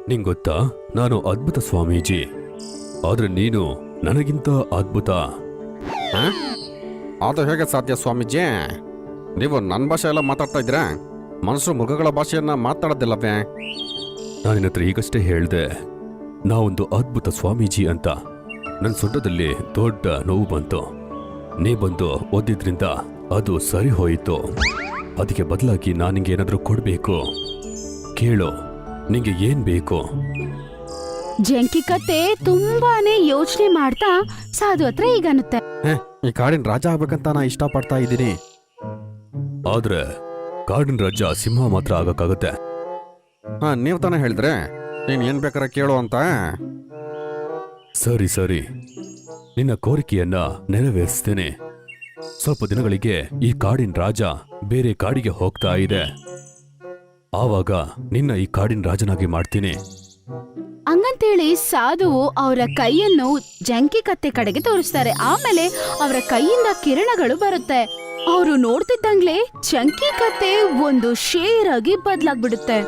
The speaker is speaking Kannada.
ನಿಂಗ್ ಗೊತ್ತಾ, ನಾನು ಅದ್ಭುತ ಸ್ವಾಮೀಜಿ, ಆದ್ರೆ ನೀನು ನನಗಿಂತ ಅದ್ಭುತ. ಅದು ಹೇಗೆ ಸಾಧ್ಯ ಸ್ವಾಮೀಜಿ? ನೀವು ನನ್ನ ಭಾಷೆ ಎಲ್ಲ ಮಾತಾಡ್ತಾ ಇದ್ದೀರಾ? ಮನುಷ್ಯರು ಮೃಗಗಳ ಭಾಷೆಯನ್ನ ಮಾತಾಡೋದಿಲ್ಲವೇ? ನಾನು ನಿನ್ನ ಹತ್ರ ಈಗಷ್ಟೇ ಹೇಳ್ದೆ ನಾವೊಂದು ಅದ್ಭುತ ಸ್ವಾಮೀಜಿ ಅಂತ. ನನ್ನ ಸೊಂಟದಲ್ಲಿ ದೊಡ್ಡ ನೋವು ಬಂತು. ನೀ ಬಂದು ಓದಿದ್ರಿಂದ ಅದು ಸರಿ ಹೋಯಿತು. ಅದಕ್ಕೆ ಬದಲಾಗಿ ನಾನು ನಿಂಗೆ ಏನಾದರೂ ಕೊಡಬೇಕು. ಕೇಳು, ನಿಂಗೆ ಏನ್ ಬೇಕು? ಜಂಕಿ ಕತ್ತೆ ತುಂಬಾನೇ ಯೋಚನೆ ಮಾಡ್ತಾ ಸಾಧು ಹತ್ರ ಈಗನ್ನುತ್ತೆ. ಈ ಕಾಡಿನ ರಾಜ ಆಗ್ಬೇಕಂತ ನಾ ಇಷ್ಟಪಡ್ತಾ ಇದ್ದೀನಿ. ಆದ್ರೆ ಕಾಡಿನ ರಾಜ ಸಿಂಹ ಮಾತ್ರ ಆಗಕ್ಕಾಗತ್ತೆ. ನೀವು ತಾನೇ ಹೇಳಿದ್ರೆ ನೀನ್ ಏನ್ ಬೇಕಾರೆ ಕೇಳು ಅಂತ. ಸರಿ ಸರಿ, ನಿನ್ನ ಕೋರಿಕೆಯನ್ನ ನೆರವೇರಿಸ್ತೇನೆ. ಸ್ವಲ್ಪ ದಿನಗಳಿಗೆ ಈ ಕಾಡಿನ ರಾಜ ಬೇರೆ ಕಾಡಿಗೆ ಹೋಗ್ತಾ ಇದೆ. ಆವಾಗ ನಿನ್ನ ಈ ಕಾಡಿನ ರಾಜನಾಗಿ ಮಾಡ್ತೀನಿ. ಹಂಗಂತೇಳಿ ಸಾಧುವು ಅವರ ಕೈಯನ್ನು ಜಂಕಿ ಕತ್ತೆ ಕಡೆಗೆ ತೋರಿಸ್ತಾರೆ. ಆಮೇಲೆ ಅವರ ಕೈಯಿಂದ ಕಿರಣಗಳು ಬರುತ್ತೆ. ಅವರು ನೋಡ್ತಿದ್ದಂಗ್ಲೆ ಜಂಕಿ ಕತ್ತೆ ಒಂದು ಶೇರ್ ಆಗಿ ಬದ್ಲಾಗ್ಬಿಡುತ್ತೆ.